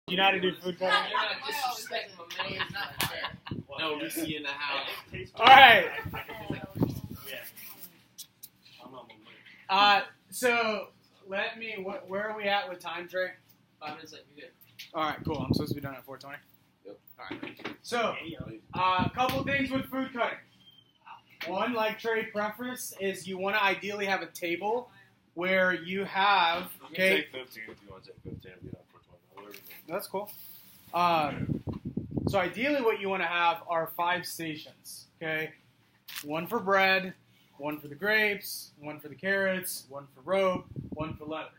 You know how to do food cutting? You're not disrespecting my man. It's not fair. No, we see in the house. All right. So let me. Where are we at with time, Trey? 5 minutes late. You're good. All right, cool. I'm supposed to be done at 4:20. Yep. All right. So, a couple things with food cutting. One, like Trey prefaced, is you want to ideally have a table where you have. Okay. Take 15 if you want to take 15. Be done for 20. That's cool. So ideally, what you want to have are 5 stations. Okay. One for bread, one for the grapes, one for the carrots, one for rope, one for leather.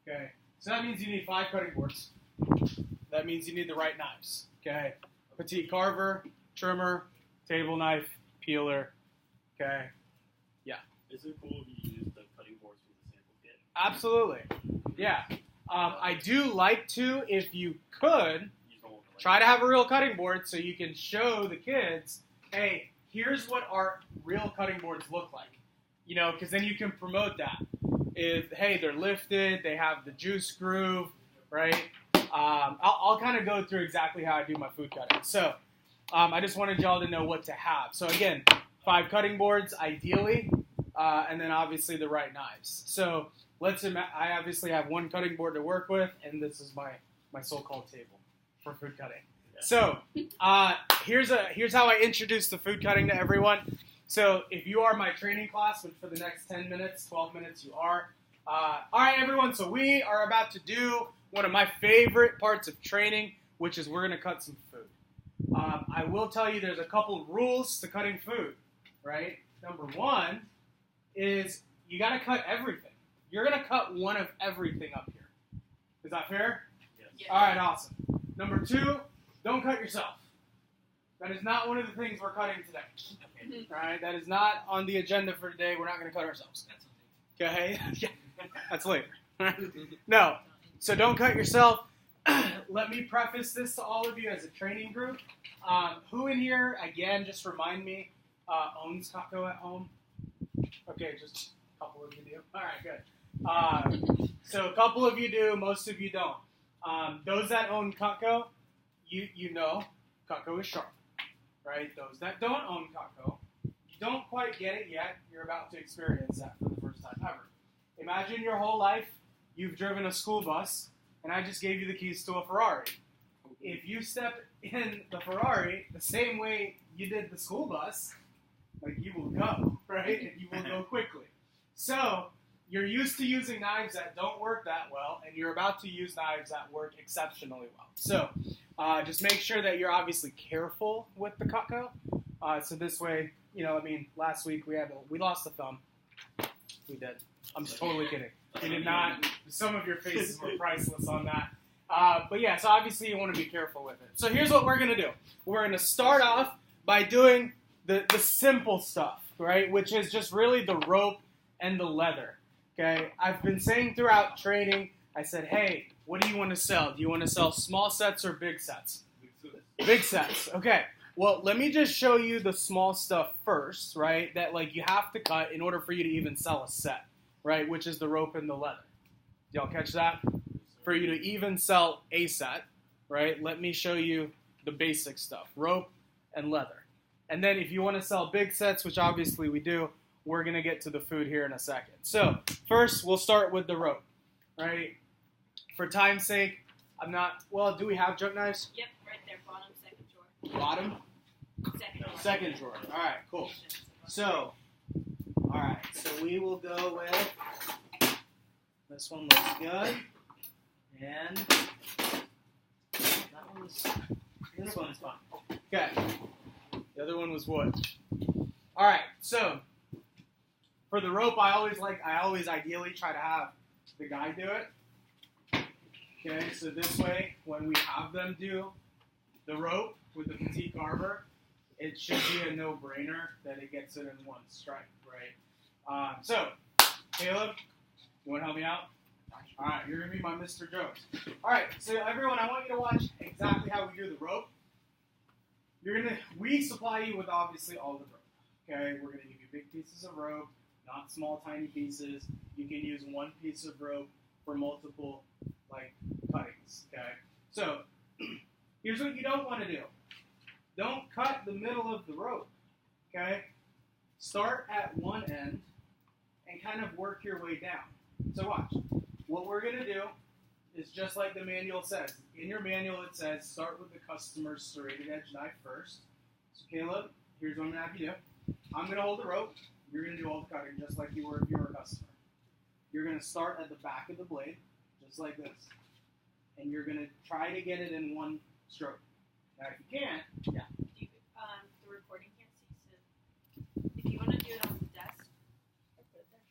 Okay. So that means you need 5 cutting boards. That means you need the right knives. Okay. Petite carver, trimmer, table knife, peeler. Okay. Yeah. Is it cool if you use the cutting boards from the sample kit? Absolutely. Yeah. I do like to, if you could, try to have a real cutting board so you can show the kids, hey, here's what our real cutting boards look like. You know, because then you can promote that. If, hey, they're lifted, they have the juice groove, right? I'll kind of go through exactly how I do my food cutting. So I just wanted y'all to know what to have. So again, 5 cutting boards, ideally, and then obviously the right knives. So I obviously have 1 cutting board to work with, and this is my so-called table for food cutting. So here's how I introduce the food cutting to everyone. So if you are my training class, which for the next 10 minutes, 12 minutes you are, all right, everyone, so we are about to do one of my favorite parts of training, which is we're going to cut some food. I will tell you there's a couple rules to cutting food, right? Number 1 is you got to cut everything. You're going to cut one of everything up here. Is that fair? Yes. All right, awesome. Number 2, don't cut yourself. That is not one of the things we're cutting today. All right, that is not on the agenda for today. We're not going to cut ourselves. Okay? Yeah, that's later. No, so don't cut yourself. Let me preface this to all of you as a training group. Who in here, again, just remind me, owns Cutco at home? Okay, just a couple of you do. All right, good. So a couple of you do, most of you don't. Those that own Cutco, you know Cutco is sharp, right? Those that don't own Cutco, you don't quite get it yet. You're about to experience that for the first time ever. Imagine your whole life you've driven a school bus, and I just gave you the keys to a Ferrari. If you step in the Ferrari the same way you did the school bus, like you will go, right? And you will go quickly. So you're used to using knives that don't work that well, and you're about to use knives that work exceptionally well. So just make sure that you're obviously careful with the Cutco. So this way, you know, I mean, last week we lost the thumb. We did. I'm just totally kidding. We did not. Some of your faces were priceless on that. But yeah, so obviously you want to be careful with it. So here's what we're going to do. We're going to start off by doing the simple stuff, right? Which is just really the rope and the leather. Okay, I've been saying throughout training, I said, hey, what do you want to sell? Do you want to sell small sets or big sets? Big sets. Okay, well, let me just show you the small stuff first, right? That like you have to cut in order for you to even sell a set, right? Which is the rope and the leather. Y'all catch that? For you to even sell a set, right? Let me show you the basic stuff, rope and leather. And then if you want to sell big sets, which obviously we do, we're going to get to the food here in a second. So first, we'll start with the rope, right? For time's sake, do we have junk knives? Yep, right there, bottom, second drawer. Bottom? Second drawer. All right, cool. So, all right, so we will go with, this one looks good, and this one's fine. Okay, the other one was wood. All right, so for the rope, I always ideally try to have the guy do it. Okay, so this way, when we have them do the rope with the petite carver, it should be a no-brainer that it gets it in one strike, right? So, Caleb, you want to help me out? All right, you're going to be my Mr. Jones. All right, so everyone, I want you to watch exactly how we do the rope. We supply you with obviously all the rope. Okay, we're going to give you big pieces of rope, not small, tiny pieces. You can use one piece of rope for multiple, cuttings, okay? So, here's what you don't want to do. Don't cut the middle of the rope, okay? Start at one end and kind of work your way down. So watch. What we're going to do is just like the manual says. In your manual it says start with the customer's serrated edge knife first. So Caleb, here's what I'm going to have you do. I'm going to hold the rope. You're going to do all the cutting just like you were if you were a customer. You're going to start at the back of the blade, just like this. And you're going to try to get it in one stroke. Now if you can't, The recording can't see, so if you want to do it on the desk, or put it there.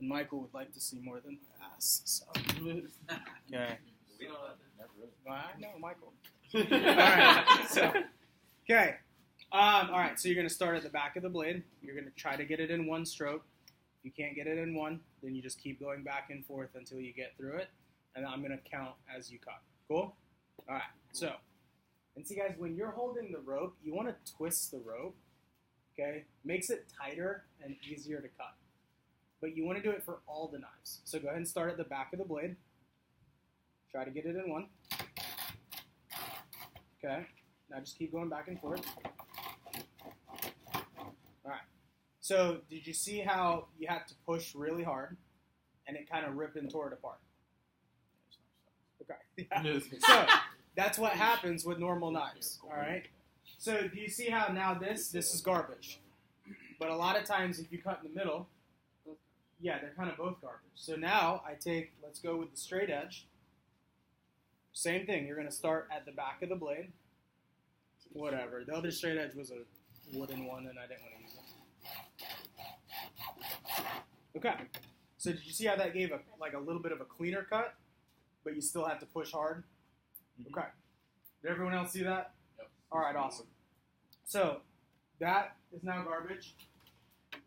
and Michael would like to see more than my ass. So. Okay. Well, I know, Michael. Alright, so, okay. Alright, so you're going to start at the back of the blade. You're going to try to get it in one stroke. If you can't get it in one, then you just keep going back and forth until you get through it. And I'm going to count as you cut. Cool? Alright, so, and see guys, when you're holding the rope, you want to twist the rope. Okay? Makes it tighter and easier to cut. But you want to do it for all the knives. So go ahead and start at the back of the blade. Try to get it in one. Okay. Now just keep going back and forth. Alright. So did you see how you had to push really hard and it kind of ripped and tore it apart? Okay. Yeah. So that's what happens with normal knives. Alright. So do you see how now this is garbage? But a lot of times if you cut in the middle, yeah, they're kind of both garbage. So now let's go with the straight edge. Same thing. You're going to start at the back of the blade. Whatever. The other straight edge was a wooden one, and I didn't want to use it. Okay. So did you see how that gave a little bit of a cleaner cut, but you still have to push hard? Okay. Did everyone else see that? Yep. All right, awesome. So that is now garbage.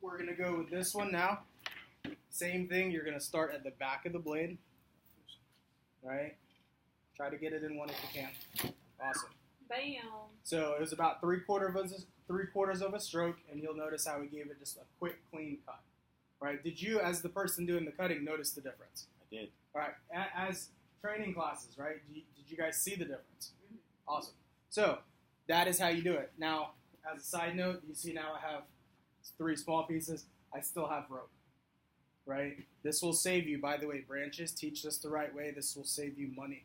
We're going to go with this one now. Same thing. You're going to start at the back of the blade. Right? Try to get it in one if you can. Awesome. Bam. So it was about three quarters of a stroke, and you'll notice how we gave it just a quick, clean cut. Right? Did you, as the person doing the cutting, notice the difference? I did. All right. As training classes, right? Did you guys see the difference? Awesome. So that is how you do it. Now, as a side note, you see now I have 3 small pieces. I still have rope. Right? This will save you, by the way, branches, teach this the right way. This will save you money.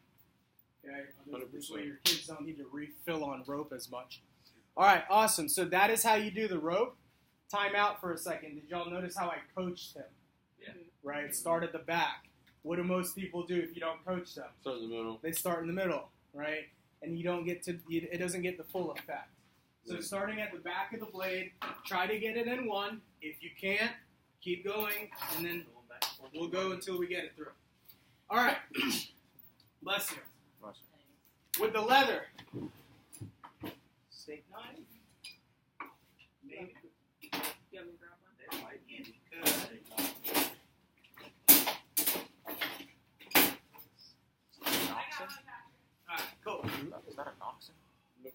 Okay? This way your kids don't need to refill on rope as much. All right, awesome. So that is how you do the rope. Time out for a second. Did y'all notice how I coached him? Yeah. Right? Start at the back. What do most people do if you don't coach them? Start in the middle. They start in the middle, right? And it doesn't get the full effect. So starting at the back of the blade, try to get it in one. If you can't, keep going, and then we'll go until we get it through. All right. Bless you. With the leather. Steak knife. Maybe. You want me to grab one? There might be. Good. All right, cool. Is that an oxen?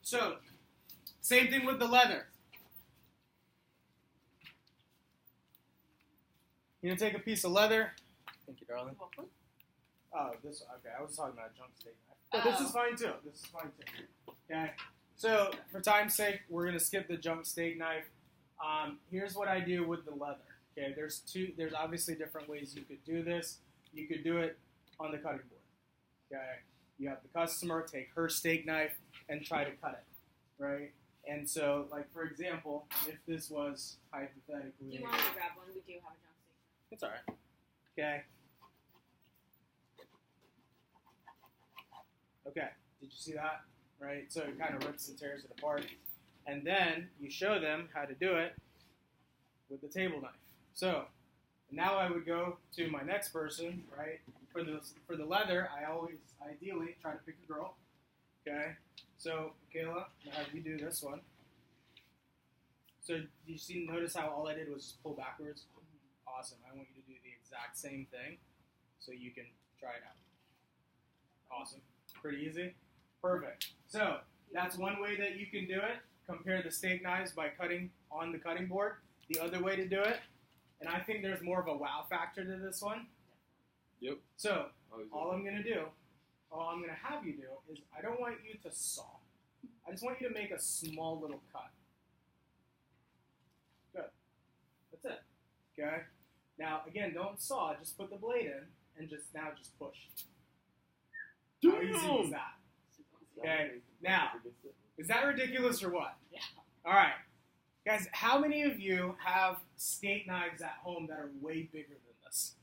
So, same thing with the leather. You're gonna take a piece of leather. Thank you, darling. Oh, this. Okay, I was talking about a junk steak knife. But this is fine too. This is fine too. Okay. So, for time's sake, we're gonna skip the junk steak knife. Here's what I do with the leather. Okay. There's obviously different ways you could do this. You could do it on the cutting board. Okay. You have the customer take her steak knife and try to cut it. Right. And so, like for example, if this was hypothetically. Do you want me to grab one? We do have a jump seat. It's all right. Okay. Okay. Did you see that? Right? So it kind of rips and tears it apart. And then you show them how to do it with the table knife. So now I would go to my next person, right? For the leather, I always ideally try to pick a girl. Okay? So, Kayla, I'll have you do this one. So did you notice how all I did was just pull backwards? Awesome. I want you to do the exact same thing so you can try it out. Awesome. Pretty easy? Perfect. So that's one way that you can do it. Compare the steak knives by cutting on the cutting board. The other way to do it, and I think there's more of a wow factor to this one. Yep. So all I'm going to do all I'm going to have you do is I don't want you to saw. I just want you to make a small little cut. Good. That's it. Okay? Now, again, don't saw. Just put the blade in and just push. How easy is that? Okay? Now, is that ridiculous or what? Yeah. All right. Guys, how many of you have steak knives at home that are way bigger than this?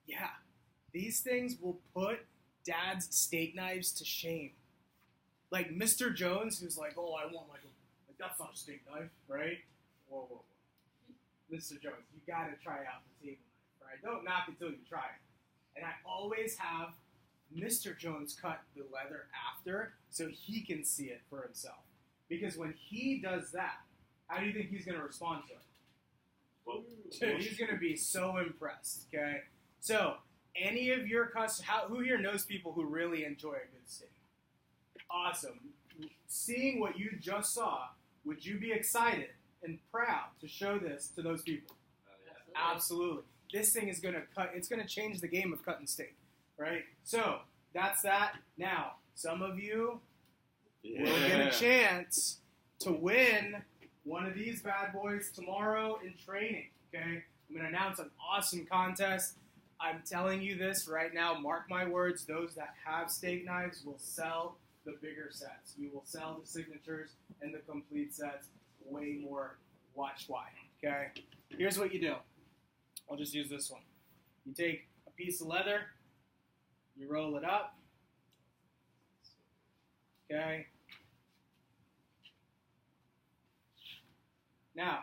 Yeah. These things will put Dad's steak knives to shame. Like Mr. Jones, who's like, oh, I want like that's not a steak knife, right? Whoa, whoa, whoa. Mr. Jones, you got to try out the table knife, right? Don't knock it till you try it. And I always have Mr. Jones cut the leather after so he can see it for himself. Because when he does that, how do you think he's going to respond to it? Well, Dude, he's going to be so impressed, okay? So, any of your customers, who here knows people who really enjoy a good steak? Awesome. Seeing what you just saw, would you be excited and proud to show this to those people? Absolutely. This thing is going to it's going to change the game of cutting steak, right? So, that's that. Now, some of you will get a chance to win one of these bad boys tomorrow in training, okay? I'm going to announce an awesome contest. I'm telling you this right now, mark my words, those that have steak knives will sell the bigger sets. You will sell the signatures and the complete sets way more. Watch why, okay? Here's what you do. I'll just use this one. You take a piece of leather, you roll it up, okay? Now,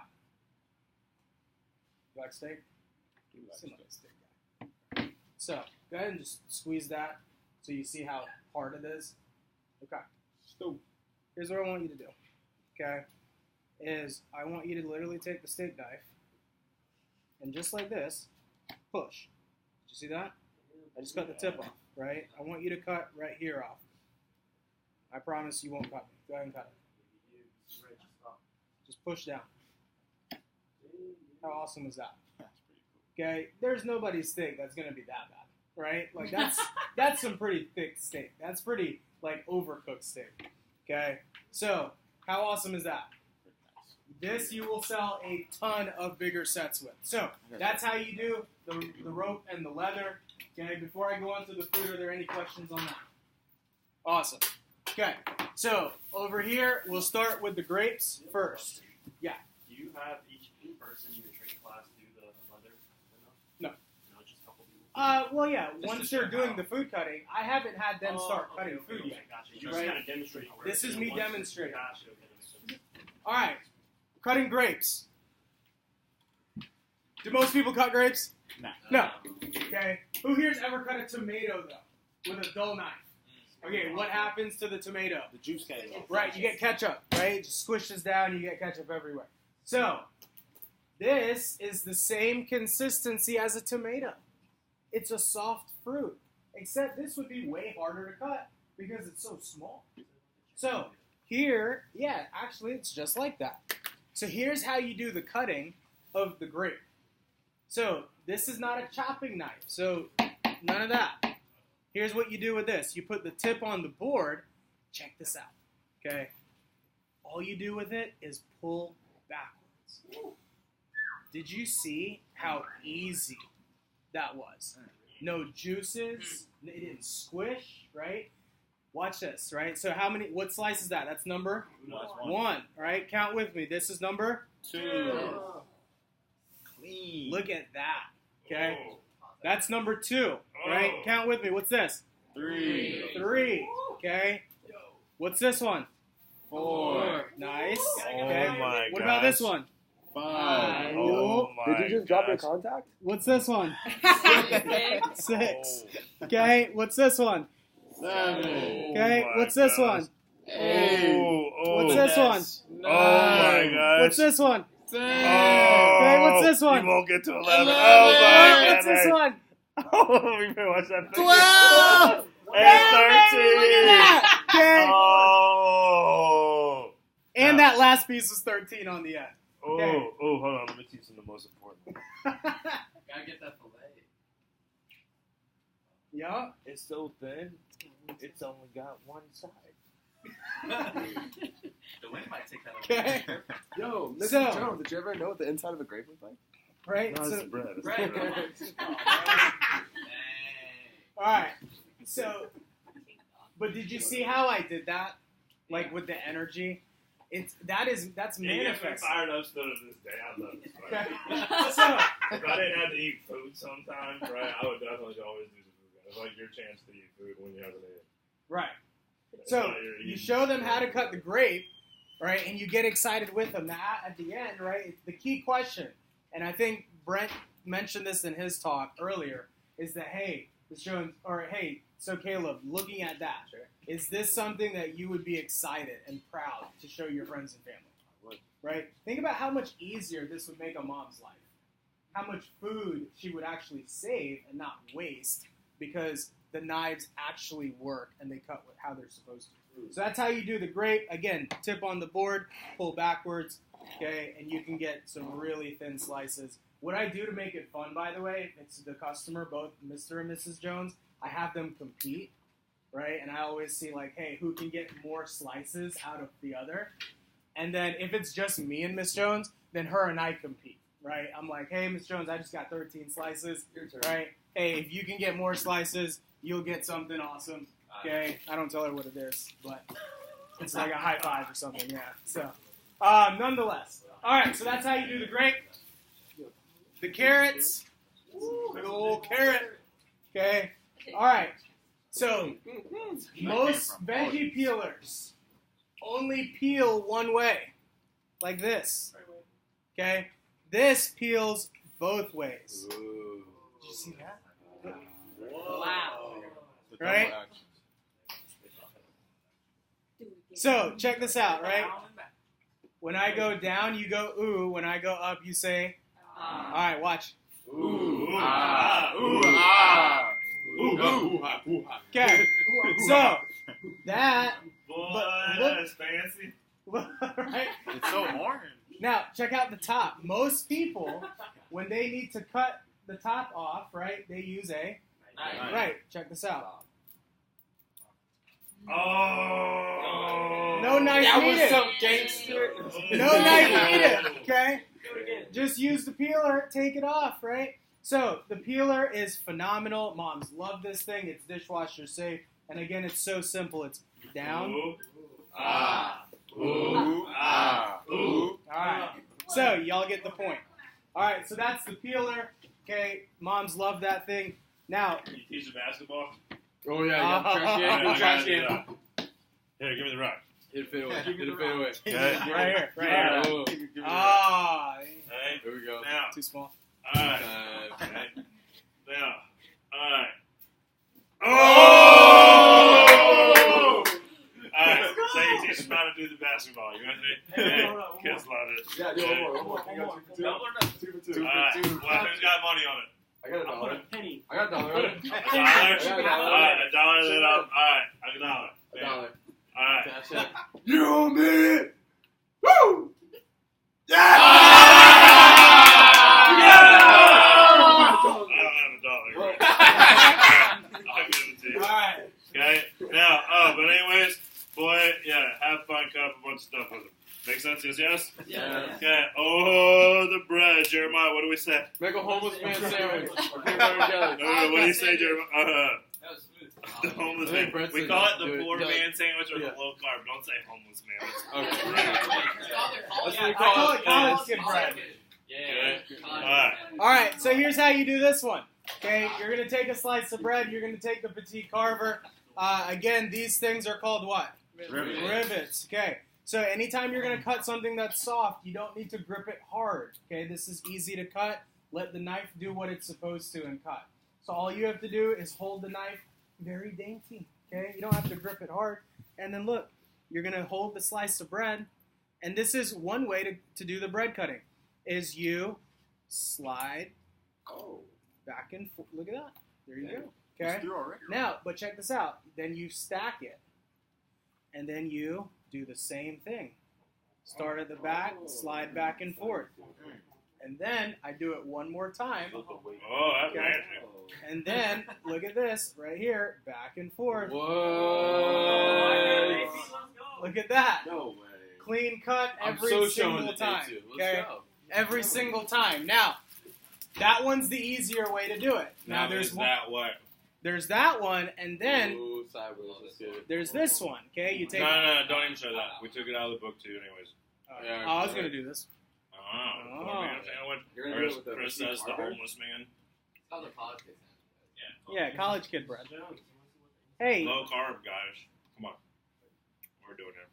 you like steak? Seem like a steak guy. So, go ahead and just squeeze that so you see how hard it is. Okay. So, here's what I want you to do. Okay? I want you to literally take the steak knife and just like this, push. Did you see that? I just cut the tip off, right? I want you to cut right here off. I promise you won't cut me. Go ahead and cut it. Just push down. How awesome is that? Okay, there's nobody's steak that's gonna be that bad, right? Like that's some pretty thick steak. That's pretty like overcooked steak. Okay, so how awesome is that? This you will sell a ton of bigger sets with. So that's how you do the rope and the leather. Okay, before I go on to the food, are there any questions on that? Awesome. Okay, so over here we'll start with the grapes first. Yeah. Do you have each person in your training class do the leather? No. No, just a couple people. Well, yeah. Once they're doing the food cutting, I haven't had them start cutting food yet. Gotcha. You Right. just kind of demonstrate. This is me demonstrating. Gotcha. Okay. All right, cutting grapes. Do most people cut grapes? No. Okay. Who here's ever cut a tomato though with a dull knife? Okay. What happens to the tomato? The juice came off. Right. You get ketchup. Right. Just squish this down. You get ketchup everywhere. So this is the same consistency as a tomato. It's a soft fruit, except this would be way harder to cut because it's so small. So here, yeah, actually it's just like that. So here's how you do the cutting of the grape. So this is not a chopping knife, so none of that. Here's what you do with this. You put the tip on the board. Check this out, okay? All you do with it is pull backwards. Did you see how easy that was? No juices. It didn't squish, right? Watch this, right? So what slice is that? That's number? One, right? Count with me. This is number? 2. Clean. Look at that, okay? That's number 2, right? Count with me. What's this? 3. 3, okay? What's this one? 4. Nice. Oh Okay. my What about this gosh. one? 5. Cool. Oh my Did you just drop your gosh. contact? What's this one? 6. Okay. What's this one? 7. Okay. Oh What's this my one? gosh. Oh, What's this one? Oh my gosh. What's this one? 10. Okay, what's this one? You won't get to 11. 11. Oh my What's this goodness. one? Oh, we better watch that. 12. And 13. Look at that. Okay. Oh. And that last piece was 13 on the end. Okay. Oh, hold on. Let me teach you the most important one. Gotta get that fillet. Yeah. It's so thin. It's only got one side. The wind might take that Okay. Yo, Mr. So- Jones, did you ever know what the inside of a grape was like? Right? No, it's So, the bread. It's Bread. the bread. all right. So, but did you see how I did that? Like with the energy? That's You get me manifest. fired up still to this day. I love this. Okay. Right? So, If I didn't have to eat food sometimes, right, I would definitely always do the food guy. It's like your chance to eat food when you haven't eaten. right. It's So not your you eating. show them how to cut the grape, right? And you get excited with them. At the end, right? It's the key question, and I think Brent mentioned this in his talk earlier, is that hey, so Caleb, looking at that, is this something that you would be excited and proud to show your friends and family? Right? Think about how much easier this would make a mom's life. How much food she would actually save and not waste because the knives actually work and they cut how they're supposed to. So that's how you do the grape. Again, tip on the board, pull backwards, okay, and you can get some really thin slices. What I do to make it fun, by the way, it's the customer, both Mr. and Mrs. Jones, I have them compete, right? And I always see like, hey, who can get more slices out of the other? And then if it's just me and Miss Jones, then her and I compete, right? I'm like, hey, Miss Jones, I just got 13 slices, right? Hey, if you can get more slices, you'll get something awesome, okay? I don't tell her what it is, but it's like a high five or something, yeah. So, nonetheless. All right, so that's how you do the grape. The carrots, big old carrot, okay? All right, so most veggie peelers only peel one way, like this, okay? This peels both ways. Did you see that? Wow. Right? So, check this out, right? When I go down, you go ooh. When I go up, you say, all right, watch. Ooh, Okay, so that, Boy, But look- that's fancy. right? It's so orange. Now, check out the top. Most people, when they need to cut the top off, right, they use a, right, check this out. Oh. No knife That was needed. some gangster. No knife needed, okay? Just use the peeler, take it off, right? So, the peeler is phenomenal. Moms love this thing. It's dishwasher safe. And again, it's so simple. It's down. Ooh. All right. So, y'all get the point. All right, so that's the peeler. Okay, moms love that thing. Now, You teach the basketball? Oh, yeah, trash Yeah, can. I Trash gotta do can. that. Here, give me the rock. Hit it fadeaway. Hit it fadeaway. Okay. right here. Yeah. Oh, give me the rock. Ah, Hey, Here we go. now. too small. Alright. Uh, Okay. Now. Alright. Oh! Alright, so you teach them how to do the basketball. You with me? Hey, kids love it. Yeah, yo, one more. You got two for two. Alright, Two for two. well, who's got money on it? I got a I'll put dollar. a penny. I got a dollar on it. $1? $1. Alright, $1 then up. Alright, a dollar. A dollar. Alright. Cash it. You owe me! Woo! Yeah! I don't have a dollar. I'll give it to you. All right. Okay? Now, but anyways, boy, yeah, have fun, cut up a bunch of stuff with them. Make sense? Yes? Yeah. Okay. Oh, the bread. Jeremiah, what do we say? Make a homeless man sandwich. Or peanut butter and jelly. No, what do you say, Jeremiah? That was smooth. The homeless I think man. Brent We said call it do the it. poor Yeah. man sandwich or Yeah. the low carb. Don't say homeless man. Okay. That's I call it college kid bread. Yeah. Alright. All right, so here's how you do this one. Okay, you're going to take a slice of bread. You're going to take the petite carver. Again, these things are called what? Rivets. Okay, so anytime you're going to cut something that's soft, you don't need to grip it hard. Okay, this is easy to cut. Let the knife do what it's supposed to and cut. So all you have to do is hold the knife very dainty. Okay, you don't have to grip it hard. And then look, you're going to hold the slice of bread. And this is one way to do the bread cutting, is you slide back and forth. Look at that. There you go. Okay. Now, but check this out. Then you stack it. And then you do the same thing. Start at the back, slide back and forth. and then I do it one more time, Oh, that's Okay. nasty. and then look at this right here, back and forth. Whoa. Look at that. No way. Clean cut I'm every so showing single the time. day too. Let's Okay, go. every single time. Now, that one's the easier way to do it. Now there's is one, that what? there's that one, and then Ooh, sideways. Let's get it. there's this one. Okay, you take. No, don't even show that. We took it out of the book too, anyways. Yeah, I was gonna do this. Oh, poor man sandwich. You're gonna do it Chris, with the Chris says the Harvard? homeless man. Oh, the politics. Yeah, college kid bread. Hey, Low carb, guys. Come on. We're doing it.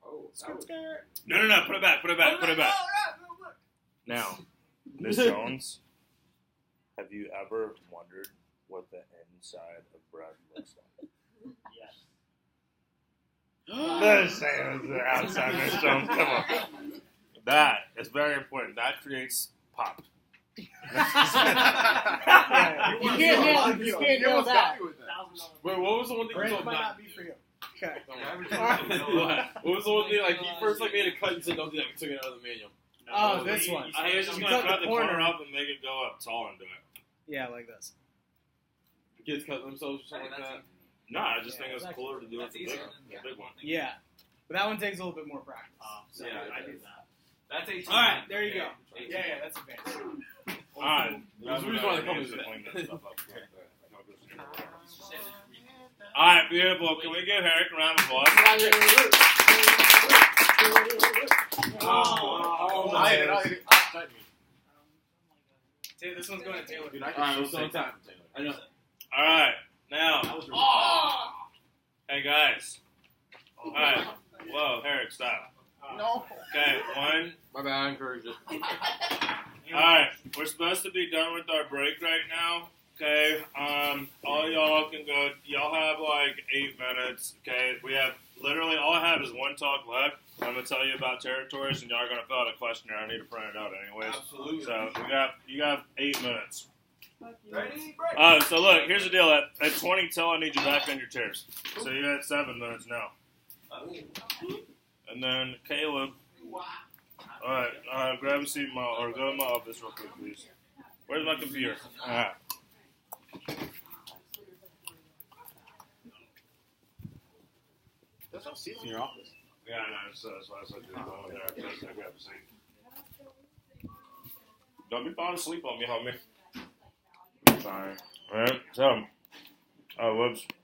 Oh, that skirt, was skirt. No. Put it back. Now, Miss Jones, have you ever wondered what the inside of bread looks like? Let's say it's the outside, Miss Jones. Come on. That is very important. That creates pop. Yeah, you can't nail that. Wait, what was the one thing you Bread told might not? not be for you. Okay. What was the one thing, like, you first, like, made a cut and said, don't do that, we took it out of the manual. Oh, this one. I was just You going to cut cut the the corner corner. up and make it go up tall into it. Yeah, like this. Kids cut themselves or something like that. No, I just Yeah, think it's that's- cooler to do it That's the big, easier. the big one. Yeah, but that one takes a little bit more practice. Yeah, I do that. That's 18. All right, there you go. 18. Yeah, that's advanced. Alright. That's the reason why they call me to that. clean that stuff up. Alright, beautiful. Can we give Harrack a round of applause? Oh, I hit it. This one's going to Taylor. Alright, we're still on time. I know. Alright, now. Hey guys. Alright. Whoa, Harrack, stop. No. Okay, one. My bad, I encouraged it. Alright, we're supposed to be done with our break right now. Okay, all y'all can go. Y'all have like 8 minutes. Okay, we have literally all I have is one talk left. I'm gonna tell you about territories, and y'all are gonna fill out a questionnaire. I need to print it out anyways. Absolutely. So you got 8 minutes. Ready? So look, here's the deal. At 20 till, I need you back on your chairs. So you got 7 minutes now. And then Caleb. All right, grab a seat, or go to my office real quick, please. Where's my computer? All right. There's no seats in your office. Yeah, I know. So that's why I said go over there. I grab a seat. Don't be falling asleep on me, homie. Sorry. All right. So, oh, whoops.